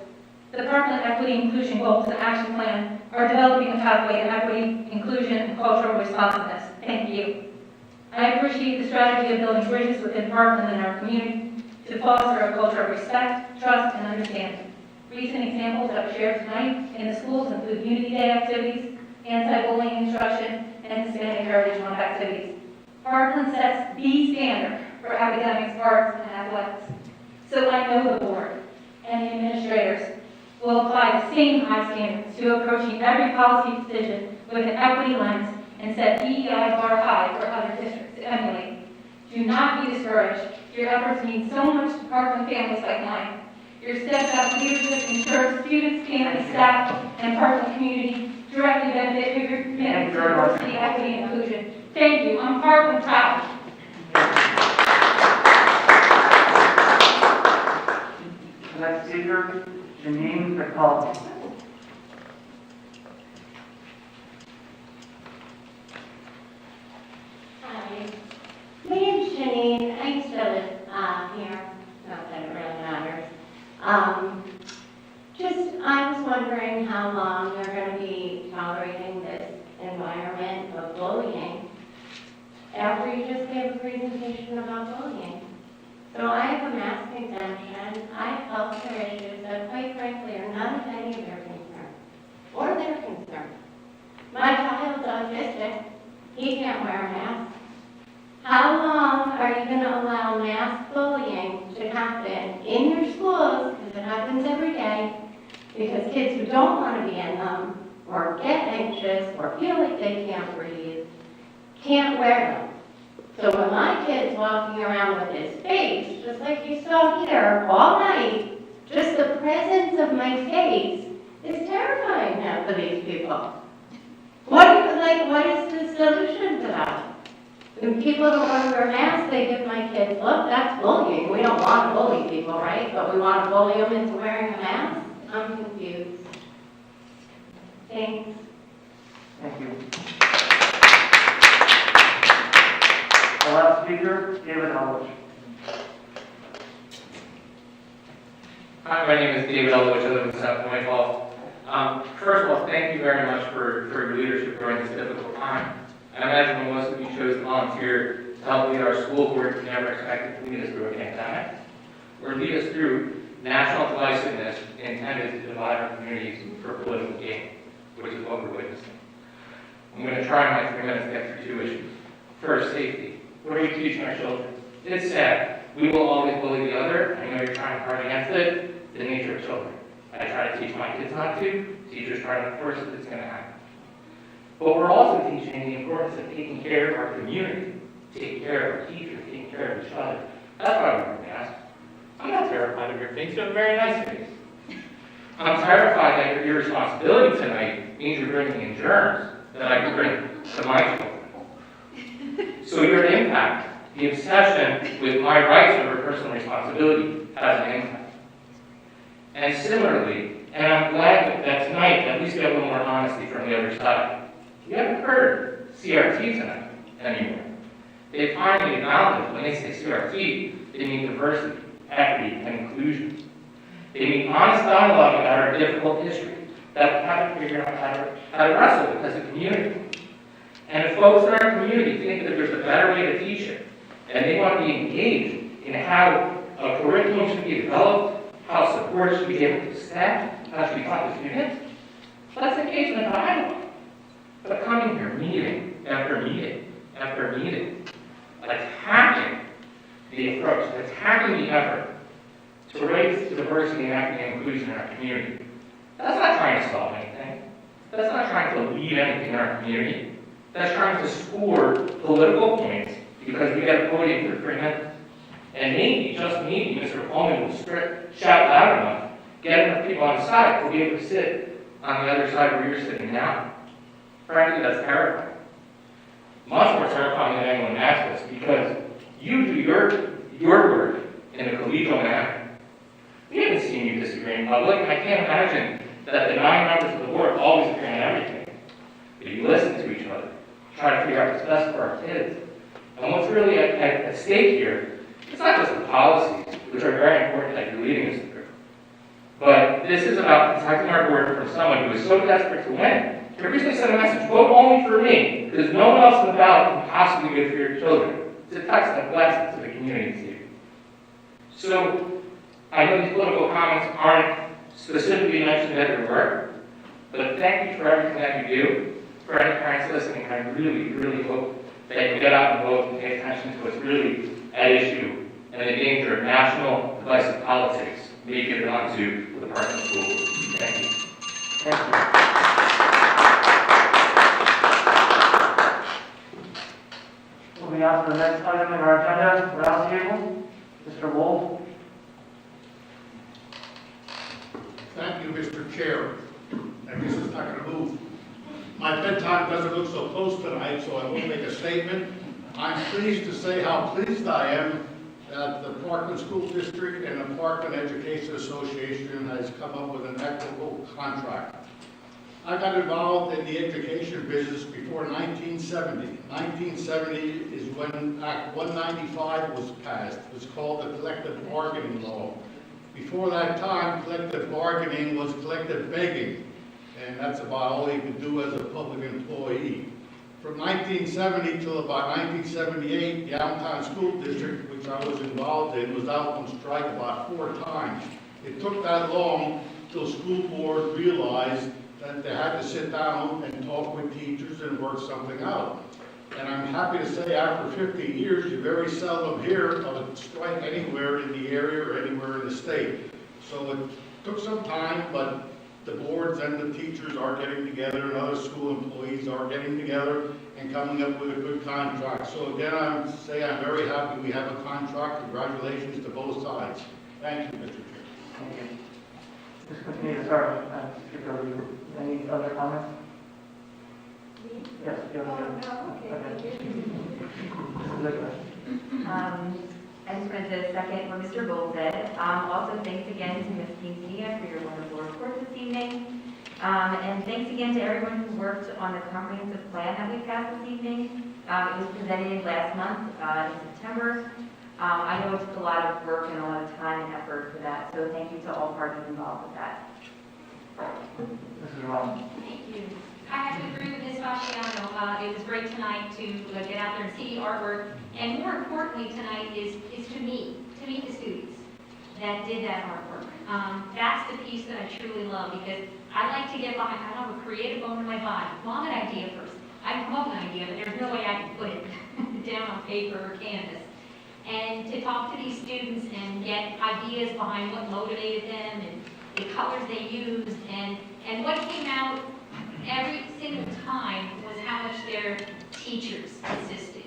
The Parkland Equity Inclusion Goals and Action Plan are developing a pathway to equity, inclusion, and cultural responsiveness. Thank you. I appreciate the strategy of building bridges within Parkland and our community to foster a culture of respect, trust, and understanding. Recent examples that were shared tonight in the schools include Unity Day activities, anti-bullying instruction, and Hispanic Heritage Month activities. Parkland sets the standard for academics, arts, and athletics. So I know the board and the administrators will apply the same high standards to approaching every policy decision with an equity lens and set DEI bar high for other districts to emulate. Do not be discouraged. Your efforts mean so much to Parkland families like mine. Your steadfast leadership ensures students, families, staff, and Parkland community directly benefit your Thank commitment you to very much. diversity, equity, and inclusion. Thank you. I'm Parkland proud. The next speaker, Janine McCall. Hi, my name's Janine. I used to live here, not that it really matters. I was wondering how long you're going to be tolerating this environment of bullying after you just gave a presentation about bullying. So I have a mask exemption, I have healthcare issues that quite frankly are none of any of your concern, or their concern. My child's autistic, he can't wear a mask. How long are you going to allow mass bullying to happen in your schools, because it happens every day, because kids who don't want to be in them, or get anxious, or feel like they can't breathe, can't wear them. So when my kid's walking around with his face, just like you saw here all night, just the presence of my face is terrifying now for these people. What is the solution to that? When people don't want to wear masks, they give my kids, look, that's bullying. We don't want to bully people, right? But we want to bully them into wearing a mask? I'm confused. Thanks. Thank you. The last speaker, David Elwich. Hi, my name is David Elwich. I live in South Whitehall. First of all, thank you very much for your leadership during this difficult time. I imagine when most of you chose to volunteer to help lead our school board, you never expected to lead us through a pandemic, or lead us through national divisiveness intended to divide our communities for political gain, which is what we're witnessing. I'm going to try in my 3 minutes to get through 2 issues. First, safety. What are we teaching our children? It's sad. We will always bully the other. I know you're trying hard against it. It's the nature of children. I try to teach my kids not to. Teachers try to enforce it. It's going to happen. But we're also teaching the importance of taking care of our community, taking care of our teachers, taking care of each other. That's why we wear masks. I'm not terrified of your face. You have a very nice face. I'm terrified that your irresponsibility tonight means you're bringing in germs that I could bring to my children. So your impact, the obsession with my rights over personal responsibility has an impact. And similarly, and I'm glad that tonight at least we have a little more honesty from the other side. We haven't heard CRT tonight anymore. They finally acknowledge when they say CRT, they mean diversity, equity, and inclusion. They mean honest dialogue about our difficult history that we haven't figured out how to wrestle with as a community. And if folks in our community think that there's a better way to teach it, and they want to be engaged in how a curriculum should be developed, how support should be given to staff, how it should be taught to students, let's engage in a dialogue. But coming here, meeting after meeting after meeting, attacking the approach, attacking the effort to raise diversity and equity and inclusion in our community, that's not trying to solve anything. That's not trying to lead anything in our community. That's trying to score political points because we get a podium for 3 minutes. And maybe, just maybe, Mr. Coleman will shout loud enough, get enough people on the side, we'll be able to sit on the other side where you're sitting now. Frankly, that's terrifying. Much more terrifying than anyone asks us, because you do your work in a collegial manner. We haven't seen you disagree in public, and I can't imagine that the 9 members of the board always agree on everything. But you listen to each other, try to figure out what's best for our kids. And what's really at stake here, it's not just the policies, which are very important that you're leading us through. But this is about protecting our board from someone who is so desperate to win. He recently sent a message, vote only for me, because no one else in the ballot can possibly be good for your children. It's a text that blesses to the community. So, I know these political comments aren't specifically mentioned at your work, but thank you for everything that you do. For any parents listening, I really, really hope that you get out and vote and pay attention to what's really at issue and the danger of national divisive politics making it onto the Parkland School Board. Thank you. Thank you. Moving on to the next item in our agenda, roundtable. Mr. Wolf. Thank you, Mr. Chair. And this is not going to move My bedtime doesn't look so close tonight, so I won't make a statement. I'm pleased to say how pleased I am that the Parkland School District and the Parkland Education Association has come up with an equitable contract. I got involved in the education business before 1970. 1970 is when Act 195 was passed. It was called the collective bargaining law. Before that time, collective bargaining was collective begging, and that's about all you could do as a public employee. From 1970 till about 1978, the Allentown School District, which I was involved in, was out on strike about 4 times. It took that long till school board realized that they had to sit down and talk with teachers and work something out. And I'm happy to say after 50 years, you very seldom hear of a strike anywhere in the area or anywhere in the state. So it took some time, but the boards and the teachers are getting together and other school employees are getting together and coming up with a good contract. So again, I'm very happy we have a contract. Congratulations to both sides. Thank you, Mr. Chair. Thank you. Just continue to start. Any other comments? Yes, you have Okay, thank you. I just wanted to second what Mr. Gold said. Also, thanks again to Ms. Quintanilla for your wonderful report this evening. And thanks again to everyone who worked on the comprehensive plan that we passed this evening. It was presented last month in September. I know it took a lot of work and a lot of time and effort for that, so thank you to all parties involved with that. Mrs. Rollins. Thank you. I have to agree with Ms. Fasciano. It was great tonight to get out there and see the artwork. And more importantly tonight is to meet the students that did that artwork. That's the piece that I truly love because I like to get behind, I have a creative bone in my body. Well, I'm an idea first. I come up with an idea, but there's no way I can put it down on paper or canvas. And to talk to these students and get ideas behind what motivated them and the colors they used and what came out every single time was how much their teachers assisted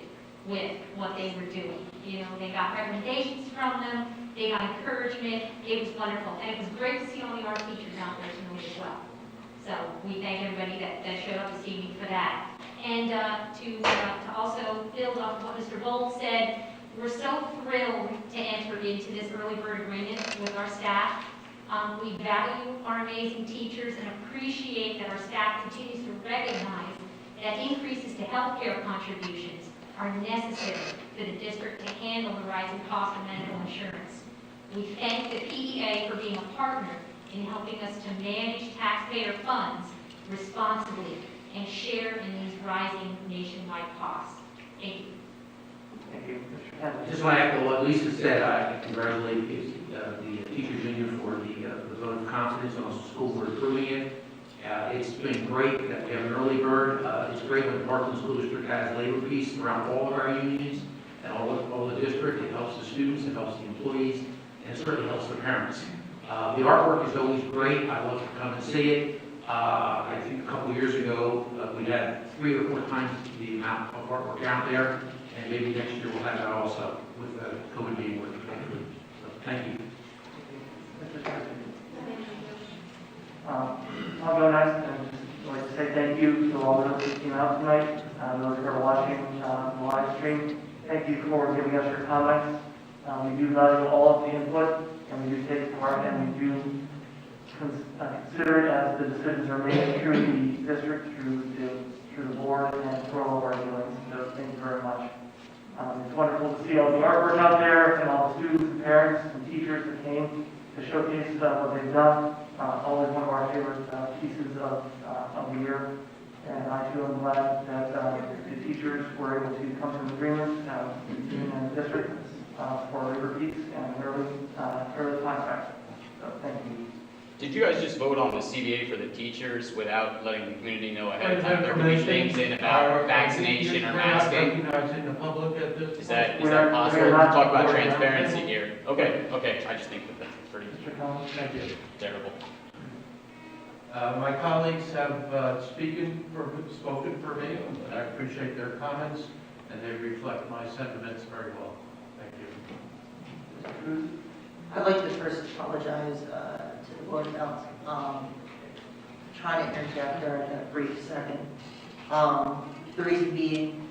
with what they were doing. You know, they got recommendations from them, they got encouragement, it was wonderful. And it was great to see all the art teachers out there tonight as well. So we thank everybody that showed up this evening for that. And to also build on what Mr. Bolt said, we're so thrilled to enter into this early bird agreement with our staff. We value our amazing teachers and appreciate that our staff continues to recognize that increases to healthcare contributions are necessary for the district to handle the rising cost of medical insurance. We thank the PEA for being a partner in helping us to manage taxpayer funds responsibly and share in these rising nationwide costs. Thank you. Thank you. Mr. Kennedy. I just want to echo what Lisa said. I congratulate the teachers union for the vote of confidence on the school board approving it. It's been great that we have an early bird. It's great when the Parkland School District has labor peace around all of our unions and all the district. It helps the students, it helps the employees, and it certainly helps the parents. The artwork is always great. I love to come and see it. I think a couple of years ago, we had 3 or 4 times the amount of artwork out there, and maybe next year we'll have that also with COVID being with. Thank you. I'll go next and just like to say thank you to all those who came out tonight, those who are watching the live stream. Thank you for giving us your comments. We do value all of the input, and we do take it to heart, and we do consider it as the decisions are made through the district, through the board, and through all of our dealings. So thank you very much. It's wonderful to see all the artwork out there and all the students and parents and teachers that came to showcase what they've done. Always one of our favorite pieces of the year. And I too am glad that the teachers were able to come to an agreement with the union and the district for labor peace and early contract. So thank you. Did you guys just vote on the CBA for the teachers without letting the community know ahead of time? There could be things in about vaccination or masking. In the public at this Is that possible? We're talking about transparency here. Okay. I just think that's pretty terrible. My colleagues have spoken for me, and I appreciate their comments, and they reflect my sentiments very well. Thank you. I'd like to first apologize to the board about trying to interject there in a brief second. The reason being,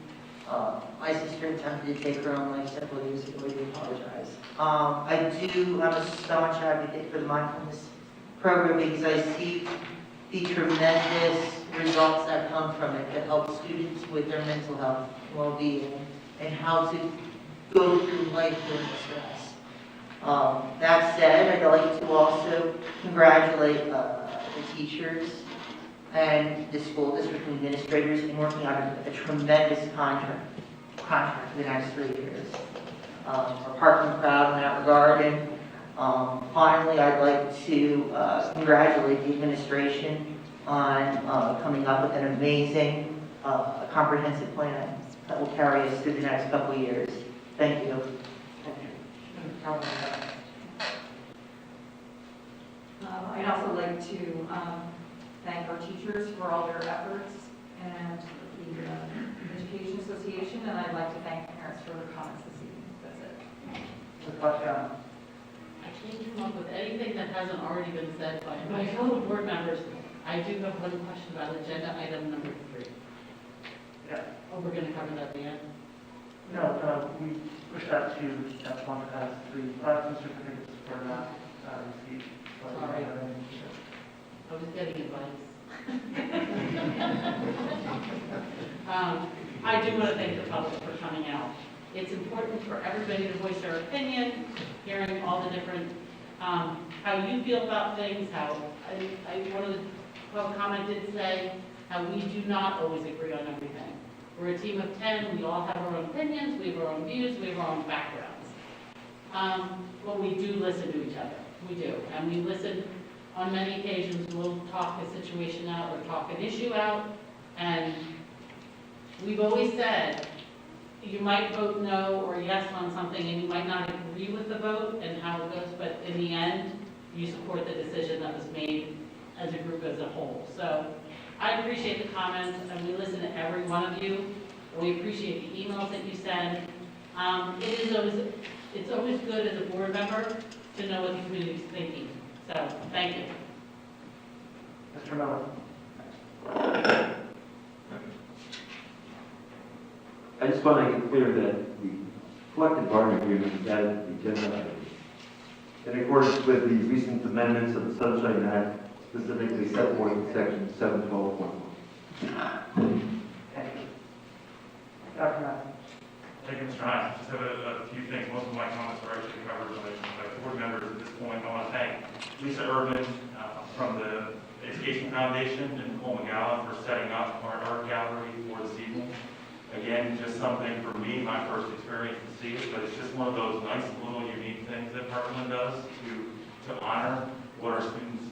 my sister attempted to take her own life several years ago. I do apologize. I'm a staunch advocate for the mindfulness program because I see the tremendous results that come from it that help students with their mental health, well-being, and how to go through life during stress. That said, I'd like to also congratulate the teachers and the school district administrators in working on a tremendous contract for the next 3 years. We're Parkland proud in that regard. And finally, I'd like to congratulate the administration on coming up with an amazing comprehensive plan that will carry us through the next couple of years. Thank you. I'd also like to thank our teachers for all their efforts and the Education Association, and I'd like to thank parents for their comments this evening. That's it. I can't come up with anything that hasn't already been said by my fellow board members. I do have one question about agenda item number 3. Yeah. Oh, we're going to cover that at the end? No, we pushed that to F1 as 3 classes certificates for not received. Sorry. I was getting advice. I do want to thank the public for coming out. It's important for everybody to voice their opinion, hearing all the different, how you feel about things, how, one of the public comment did say, how we do not always agree on everything. We're a team of 10, we all have our own opinions, we have our own views, we have our own backgrounds. But we do listen to each other, we do. And we listen, on many occasions, we'll talk a situation out or talk an issue out. And we've always said, you might vote no or yes on something and you might not agree with the vote and how it goes, but in the end, you support the decision that was made as a group as a whole. So I appreciate the comments and we listen to every one of you. We appreciate the emails that you send. It's always good as a board member to know what the community is thinking. So thank you. Mr. Miller. I just want to make it clear that the collective bargaining agreement is added to the agenda item in accordance with the recent amendments of the Sunshine Act, specifically set forth in section 712.1. Thank you. Dr. Matthews. Thank you, Mr. Hines. Just have a few things. Most of my comments are actually covered by board members at this point. I want to thank Lisa Urban from the Education Foundation and Nicole McGowan for setting up our art gallery for this evening. Again, just something for me, my first experience to see it, but it's just one of those nice little unique things that Parkland does to honor what our students'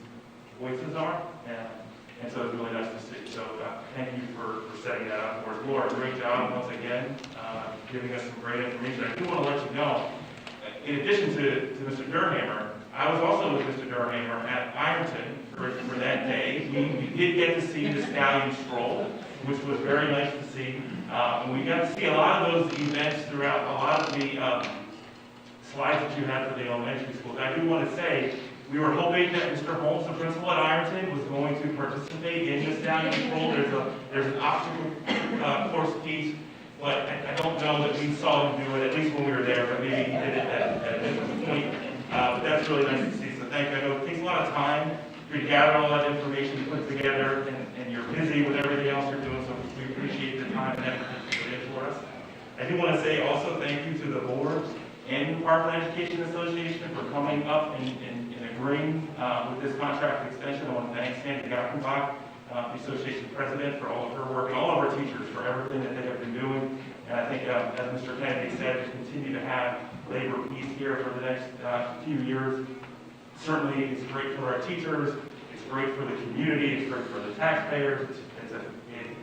voices are. And so it's really nice to see. So thank you for setting that up for us. Laura, great job once again, giving us some great information. I do want to let you know, in addition to Mr. Durhammer, I was also with Mr. Durhammer at Ironton for that day. We did get to see the Stallion Stroll, which was very nice to see. We got to see a lot of those events throughout a lot of the slides that you had for the elementary schools. I do want to say, we were hoping that Mr. Holmes, the principal at Ironton, was going to participate in the Stallion Stroll. There's an obstacle course piece, but I don't know that we saw him do it, at least when we were there, but maybe he did it at a different point. But that's really nice to see, so thank you. I know it takes a lot of time for you to gather all that information, put it together, and you're busy with everything else you're doing, so we appreciate the time and effort that you put in for us. I do want to say also thank you to the board and the Parkland Education Association for coming up and agreeing with this contract extension. I want to thank Sandy Gackenbach, the association president, for all of her work, and all of our teachers for everything that they have been doing. And I think, as Mr. Kennedy said, to continue to have labor peace here for the next few years. Certainly, it's great for our teachers, it's great for the community, it's great for the taxpayers,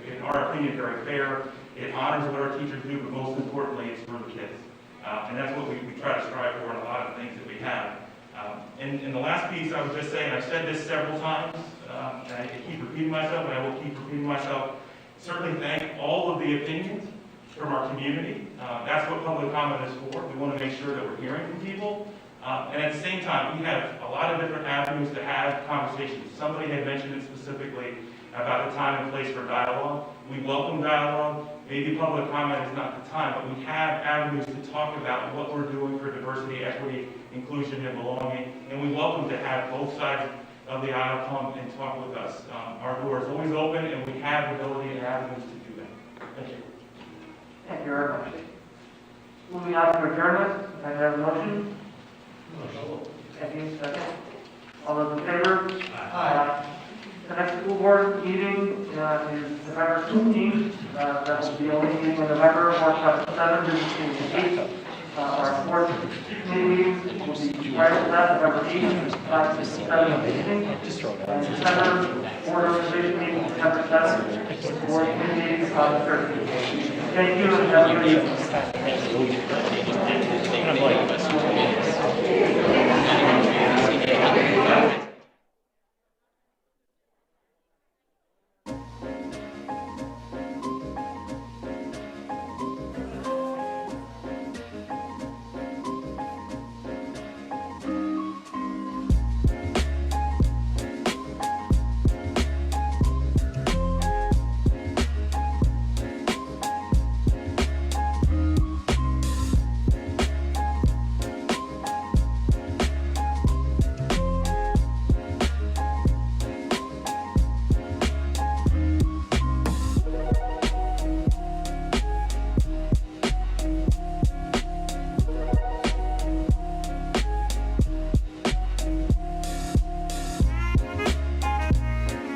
in our opinion, very fair. It honors what our teachers do, but most importantly, it's for the kids. And that's what we try to strive for in a lot of things that we have. In the last piece, I was just saying, I've said this several times, and I keep repeating myself, and I will keep repeating myself. Certainly thank all of the opinions from our community. That's what public comment is for. We want to make sure that we're hearing from people. And at the same time, we have a lot of different avenues to have conversations. Somebody had mentioned it specifically about the time and place for dialogue. We welcome dialogue. Maybe public comment is not the time, but we have avenues to talk about what we're doing for diversity, equity, inclusion, and belonging. And we welcome to have both sides of the aisle come and talk with us. Our door is always open, and we have the ability and avenues to do that. Thank you. Thank you very much. Moving on to adjournment, I have a motion. Thank you, second. All those in favor? Aye. The next school board meeting is November 15th. That will be the only meeting in November, workshop 7 to 8. Our fourth committee meeting will be right after that, November 8th, 5 to 7 in the evening. And December board organization meeting, December 7th. Board committee meeting on the 13th. Thank you, and have a good evening.